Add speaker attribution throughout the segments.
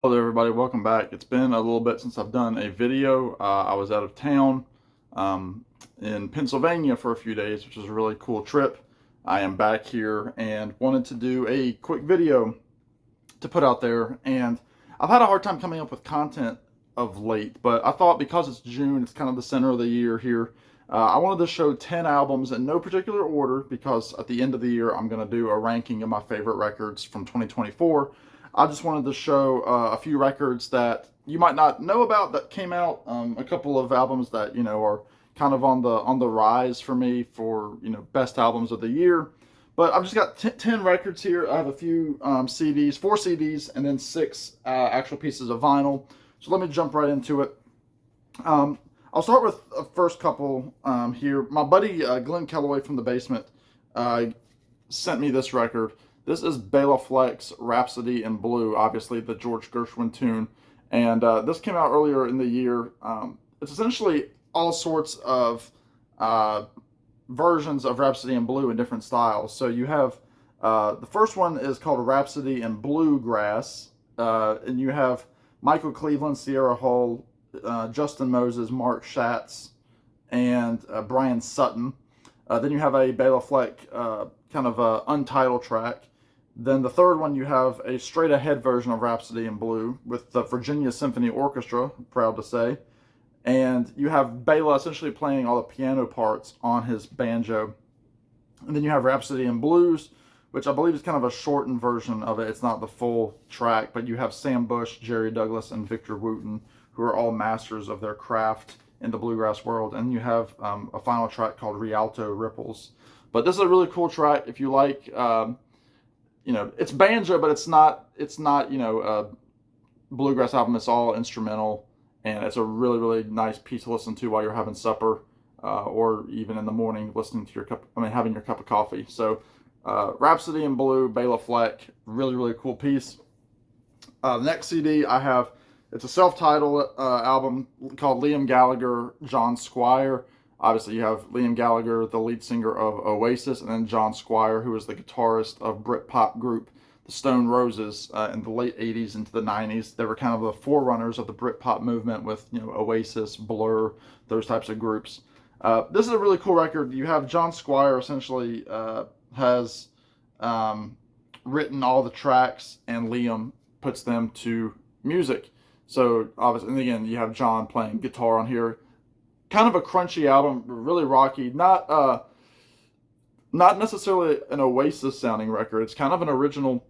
Speaker 1: Hello there, everybody. Welcome back. It's been a little bit since I've done a video. I was out of town um, in Pennsylvania for a few days, which was a really cool trip. I am back here and wanted to do a quick video to put out there. And I've had a hard time coming up with content of late, but I thought because it's June, it's kind of the center of the year here. I wanted to show 10 albums in no particular order because at the end of the year, I'm going to do a ranking of my favorite records from 2024. I just wanted to show a few records that you might not know about that came out. A couple of albums that are kind of on the rise for me for best albums of the year. But I've just got 10 records here. I have a few CDs, 4 CDs, and then 6 actual pieces of vinyl. So let me jump right into it. Um, I'll start with the first couple here. My buddy Glenn Kellaway from the basement uh, sent me this record. This is Bela Fleck's Rhapsody in Blue, obviously the George Gershwin tune. And this came out earlier in the year. It's essentially all sorts of uh, versions of Rhapsody in Blue in different styles. So you have the first one is called Rhapsody in Bluegrass, and you have Michael Cleveland, Sierra Hull, Justin Moses, Mark Schatz, and Brian Sutton. Then you have a Bela Fleck kind of untitled track. Then the third one, you have a straight ahead version of Rhapsody in Blue with the Virginia Symphony Orchestra, proud to say. And you have Bela essentially playing all the piano parts on his banjo. And then you have Rhapsody in Blues, which I believe is kind of a shortened version of it. It's not the full track, but you have Sam Bush, Jerry Douglas, and Victor Wooten, who are all masters of their craft in the bluegrass world. And you have a final track called Rialto Ripples. But this is a really cool track if you like. It's banjo, but it's not a bluegrass album. It's all instrumental, and it's a really really nice piece to listen to while you're having supper, or even in the morning listening to having your cup of coffee. So, Rhapsody in Blue, Bela Fleck, really really cool piece. The next CD I have, it's a self-titled album called Liam Gallagher, John Squire. Obviously, you have Liam Gallagher, the lead singer of Oasis, and then John Squire, who is the guitarist of Britpop group the Stone Roses in the late 80s into the 90s. They were kind of the forerunners of the Britpop movement with Oasis, Blur, those types of groups. This is a really cool record. You have John Squire essentially has written all the tracks, and Liam puts them to music. So obviously, and again, you have John playing guitar on here. Kind of a crunchy album, really rocky. Not necessarily an Oasis sounding record. It's kind of an original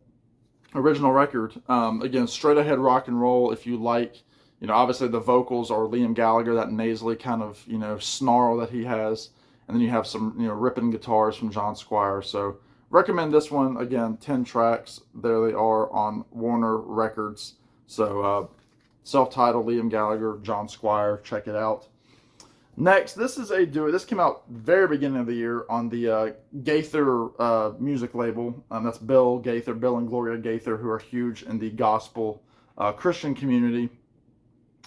Speaker 1: record. Again, straight ahead rock and roll. If you like, obviously the vocals are Liam Gallagher, that nasally kind of snarl that he has, and then you have some ripping guitars from John Squire. So recommend this one. Again, 10 tracks. There they are on Warner Records. So self-titled Liam Gallagher, John Squire. Check it out. Next, this is a duet. This came out very beginning of the year on the Gaither music label. That's Bill Gaither, Bill and Gloria Gaither, who are huge in the gospel Christian community.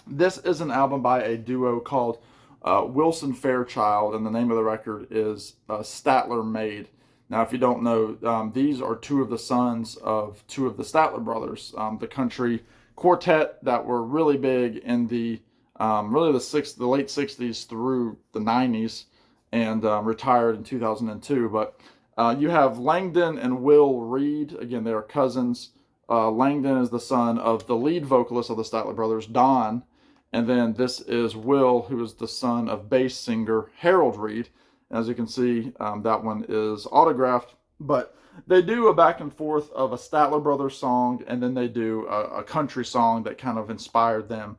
Speaker 1: This is an album by a duo called Wilson Fairchild, and the name of the record is Statler Made. Now, if you don't know, these are two of the sons of two of the Statler brothers, the country quartet that were really big in the really the late 60s through the 90s, and retired in 2002. But you have Langdon and Will Reed. Again, they are cousins. Langdon is the son of the lead vocalist of the Statler Brothers, Don. And then this is Will, who is the son of bass singer Harold Reed. As you can see, that one is autographed. But they do a back and forth of a Statler Brothers song, and then they do a country song that kind of inspired them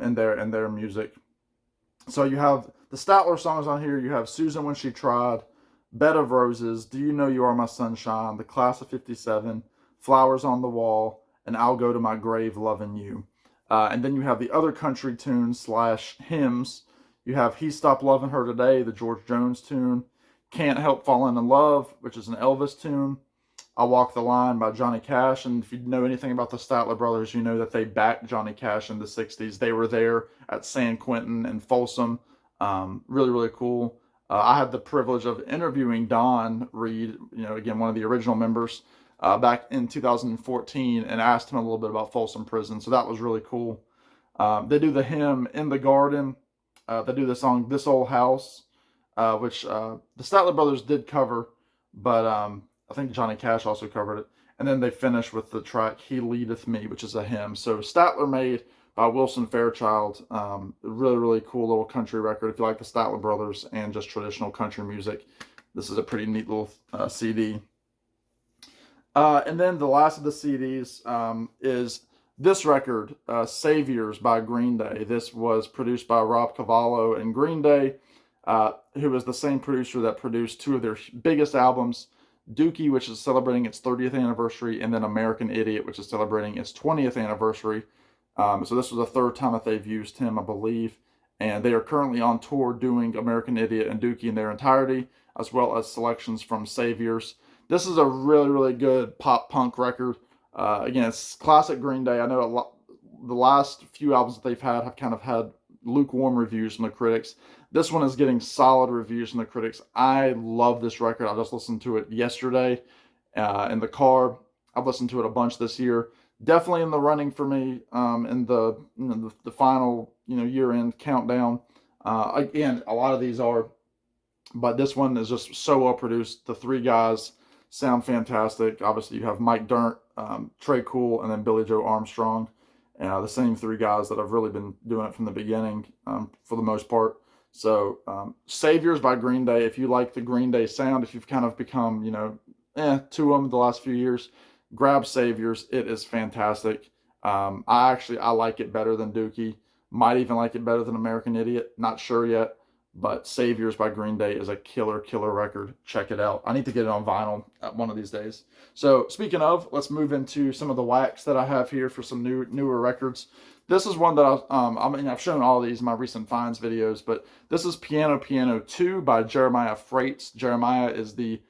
Speaker 1: in their music. So you have the Statler songs on here. You have Susan When She Tried, Bed of Roses, Do You Know You Are My Sunshine, The Class of 57, Flowers on the Wall, and I'll Go to My Grave Loving You. And then you have the other country tunes slash hymns. You have He Stopped Loving Her Today, the George Jones tune, Can't Help Falling in Love, which is an Elvis tune, I Walk the Line by Johnny Cash. And if you know anything about the Statler brothers, you know that they backed Johnny Cash in the 60s. They were there at San Quentin and Folsom. Really, really cool. I had the privilege of interviewing Don Reed, again, one of the original members. back in 2014 and asked him a little bit about Folsom Prison. So that was really cool. They do the hymn In the Garden. They do the song This Old House, which the Statler Brothers did cover, but I think Johnny Cash also covered it. And then they finish with the track He Leadeth Me, which is a hymn. So Statler made by Wilson Fairchild. Really, really cool little country record. If you like the Statler Brothers and just traditional country music, this is a pretty neat little CD. And then the last of the CDs is this record, Saviors by Green Day. This was produced by Rob Cavallo and Green Day, who was the same producer that produced two of their biggest albums, Dookie, which is celebrating its 30th anniversary, and then American Idiot, which is celebrating its 20th anniversary. So this was the third time that they've used him, I believe. And they are currently on tour doing American Idiot and Dookie in their entirety, as well as selections from Saviors. This is a really, really good pop punk record. Again, it's classic Green Day. I know the last few albums that they've had have kind of had lukewarm reviews from the critics. This one is getting solid reviews from the critics. I love this record. I just listened to it yesterday in the car. I've listened to it a bunch this year. Definitely in the running for me in the final year-end countdown. Again, a lot of these are, but this one is just so well produced. The three guys sound fantastic. Obviously, you have Mike Dirnt, Trey Cool, and then Billy Joe Armstrong. The same three guys that have really been doing it from the beginning for the most part. So, Saviors by Green Day. If you like the Green Day sound, if you've kind of become, to them the last few years, grab Saviors. It is fantastic. I like it better than Dookie. Might even like it better than American Idiot. Not sure yet. But Saviors by Green Day is a killer record. Check it out. I need to get it on vinyl one of these days. So speaking of, let's move into some of the wax that I have here for some newer records. This is one that I've shown all these in my recent finds videos, but this is Piano Piano 2 by Jeremiah Freites. Jeremiah is the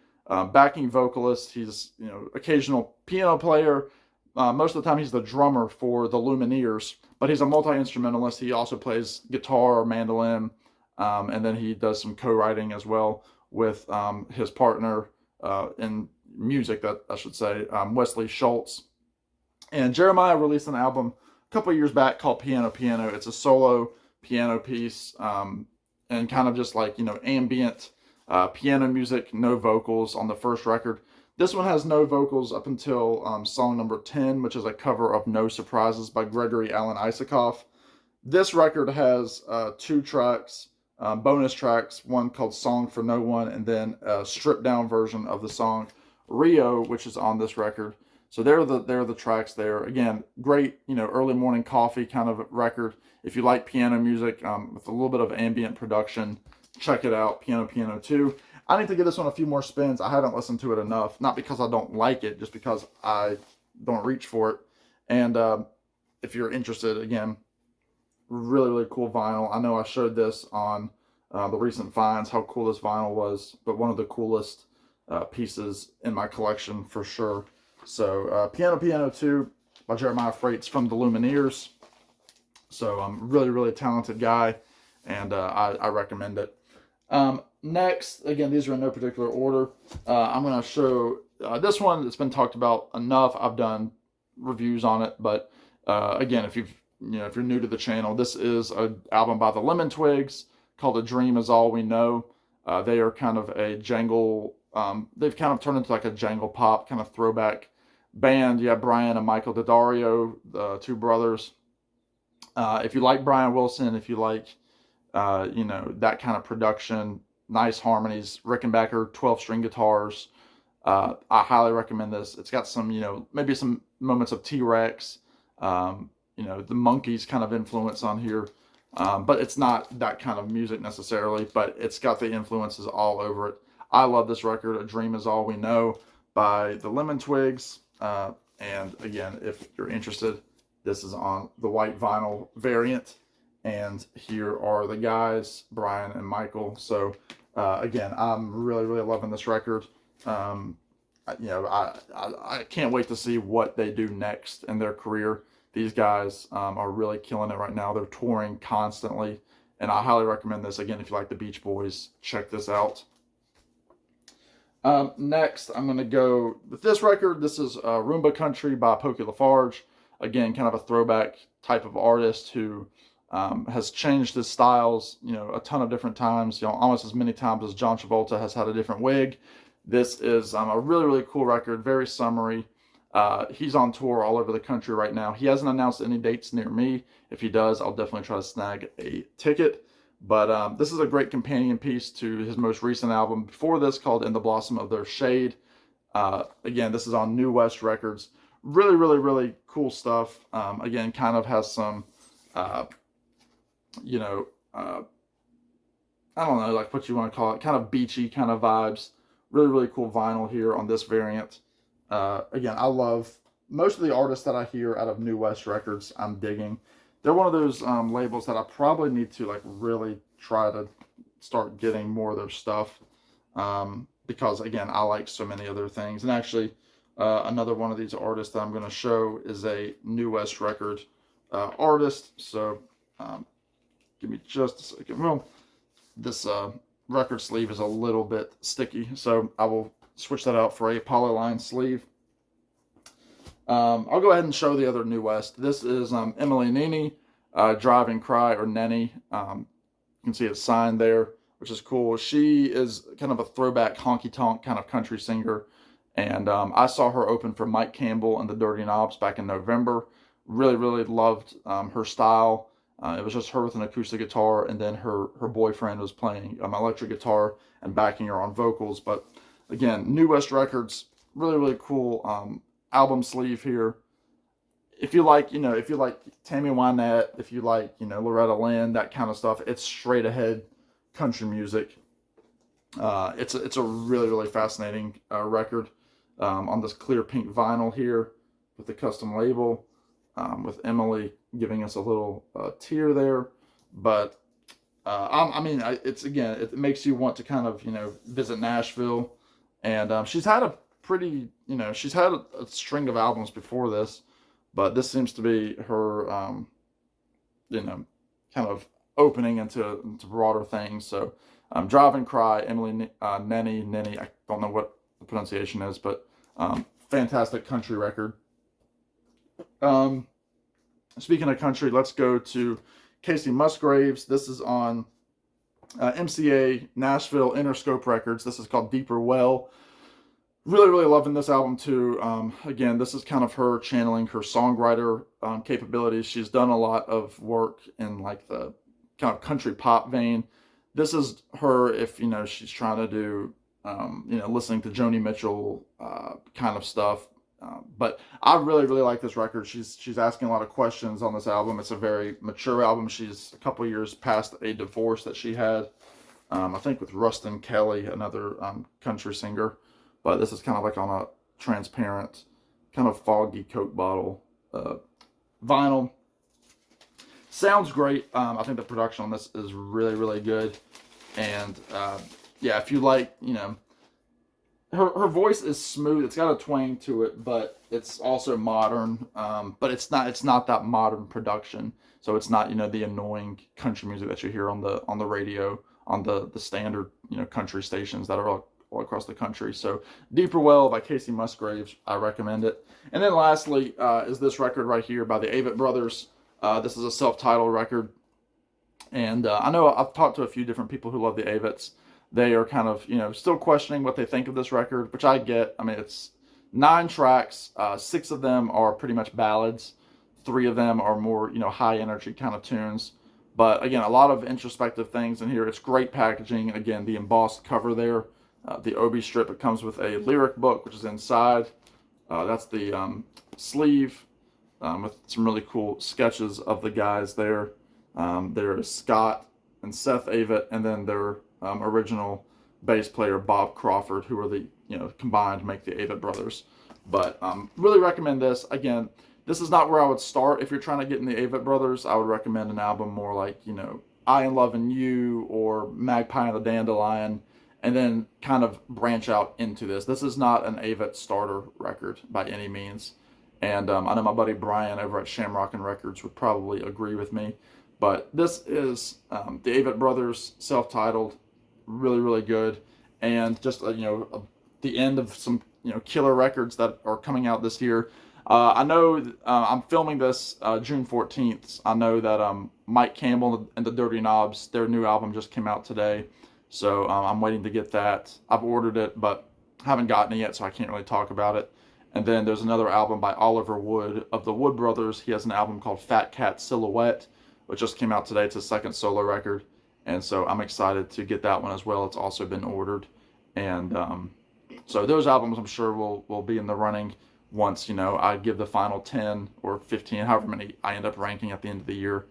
Speaker 1: backing vocalist. He's occasional piano player. Most of the time he's the drummer for the Lumineers, but he's a multi-instrumentalist. He also plays guitar or mandolin. And then he does some co-writing as well with his partner in music, that I should say, Wesley Schultz. And Jeremiah released an album a couple of years back called Piano Piano. It's a solo piano piece and kind of just like, ambient piano music, no vocals on the first record. This one has no vocals up until song number 10, which is a cover of No Surprises by Gregory Alan Isakov. This record has two tracks. Bonus tracks, one called Song for No One, and then a stripped down version of the song Rio, which is on this record. So they're the tracks there. Again, great, early morning coffee kind of record. If you like piano music with a little bit of ambient production, check it out, Piano Piano 2. I need to give this one a few more spins. I haven't listened to it enough, not because I don't like it, just because I don't reach for it. And if you're interested, again, really cool vinyl. I know I showed this on the recent finds, how cool this vinyl was, but one of the coolest pieces in my collection for sure. So Piano Piano 2 by Jeremiah Freites from the Lumineers. So really talented guy, and I recommend it. Next, again, these are in no particular order. I'm going to show this one that's been talked about enough. I've done reviews on it, but again, if you're new to the channel, this is an album by the Lemon Twigs called A Dream Is All We Know. They are kind of a jangle, they've kind of turned into like a jangle pop kind of throwback band. You have Brian and Michael Daddario, the two brothers. If you like Brian Wilson, if you like, that kind of production, nice harmonies, Rickenbacker 12-string guitars, I highly recommend this. It's got some, maybe some moments of T-Rex, the Monkees kind of influence on here, but it's not that kind of music necessarily, but it's got the influences all over it. I love this record, A Dream Is All We Know by the Lemon Twigs, and again, if you're interested, this is on the white vinyl variant, and here are the guys, Brian and Michael. So again, I'm really loving this record. I can't wait to see what they do next in their career. These guys are really killing it right now. They're touring constantly, and I highly recommend this. Again, if you like the Beach Boys, check this out. Next, I'm going to go with this record. This is Roomba Country by Pokey LaFarge. Again, kind of a throwback type of artist who has changed his styles, a ton of different times, almost as many times as John Travolta has had a different wig. This is a really, really cool record, very summery. He's on tour all over the country right now. He hasn't announced any dates near me. If he does, I'll definitely try to snag a ticket. But this is a great companion piece to his most recent album before this, called In the Blossom of Their Shade. Again, this is on New West Records. Really, really, really cool stuff. Again, kind of has some, you know, I don't know, like what you want to call it, kind of beachy kind of vibes. Really, really cool vinyl here on this variant. Again, I love most of the artists that I hear out of New West Records. I'm digging. They're one of those labels that I probably need to like really try to start getting more of their stuff, because again, I like so many other things. And actually, another one of these artists that I'm going to show is a New West Record artist. So give me just a second. Well, this record sleeve is a little bit sticky, so I will switch that out for a polyline sleeve. I'll go ahead and show the other New West. This is Emily Nene, Drive and Cry, or Nenny. You can see it signed there, which is cool. She is kind of a throwback honky-tonk kind of country singer, and I saw her open for Mike Campbell and the Dirty Knobs back in November. Really, really loved her style. It was just her with an acoustic guitar, and then her boyfriend was playing electric guitar and backing her on vocals. But again, New West Records, really, really cool album sleeve here. If you like, if you like Tammy Wynette, if you like, Loretta Lynn, that kind of stuff, it's straight ahead country music. It's a really, really fascinating record on this clear pink vinyl here with the custom label, with Emily giving us a little tear there. But it makes you want to kind of, visit Nashville. And she's had a pretty, she's had a string of albums before this, but this seems to be her, kind of opening into broader things. So Drive and Cry, Emily Nene, I don't know what the pronunciation is, but fantastic country record. Speaking of country, let's go to Kacey Musgraves. This is on MCA Nashville Interscope Records. This is called Deeper Well. Really, really loving this album too. Again, this is kind of her channeling her songwriter capabilities. She's done a lot of work in like the kind of country pop vein. This is her if, she's trying to do, listening to Joni Mitchell kind of stuff. But I really, really like this record. She's asking a lot of questions on this album. It's a very mature album. She's a couple years past a divorce that she had, I think with Rustin Kelly, another country singer. But this is kind of like on a transparent, kind of foggy Coke bottle vinyl. Sounds great. I think the production on this is really, really good. And yeah, if you like, her voice is smooth. It's got a twang to it, but it's also modern. But it's not that modern production. So it's not, the annoying country music that you hear on the radio, on the standard, country stations that are all across the country. So Deeper Well by Kacey Musgraves, I recommend it. And then lastly is this record right here by the Avett Brothers. This is a self-titled record. And I know I've talked to a few different people who love the Avetts. They are kind of, still questioning what they think of this record, which I get. I mean, it's 9 tracks. 6 of them are pretty much ballads. 3 of them are more, high energy kind of tunes. But again, a lot of introspective things in here. It's great packaging. Again, the embossed cover there. The Obi strip, it comes with a lyric book, which is inside. That's the sleeve with some really cool sketches of the guys there. There is Scott and Seth Avett, and then their original bass player, Bob Crawford, who are the, combined make the Avett Brothers. But really recommend this. Again, this is not where I would start. If you're trying to get in the Avett Brothers, I would recommend an album more like, I Am Loving You or Magpie and the Dandelion, and then kind of branch out into this. This is not an Avett starter record by any means. And I know my buddy Brian over at Shamrock and Records would probably agree with me. But this is the Avett Brothers, self-titled, really, really good. And just, the end of some killer records that are coming out this year. I know I'm filming this June 14th. I know that Mike Campbell and the Dirty Knobs, their new album just came out today. So I'm waiting to get that. I've ordered it, but haven't gotten it yet, so I can't really talk about it. And then there's another album by Oliver Wood of the Wood Brothers. He has an album called Fat Cat Silhouette, which just came out today. It's his second solo record. And so I'm excited to get that one as well. It's also been ordered. And so those albums I'm sure will be in the running once, I give the final 10 or 15, however many I end up ranking at the end of the year.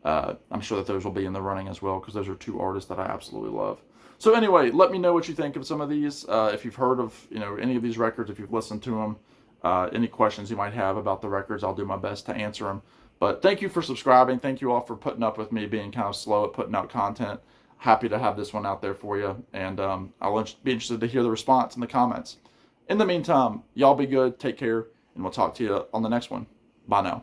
Speaker 1: I'm sure that those will be in the running as well, because those are two artists that I absolutely love. So anyway, let me know what you think of some of these. If you've heard of any of these records, if you've listened to them, any questions you might have about the records, I'll do my best to answer them. But thank you for subscribing. Thank you all for putting up with me being kind of slow at putting out content. Happy to have this one out there for you, and I'll be interested to hear the response in the comments. In the meantime, y'all be good, take care, and we'll talk to you on the next one. Bye now.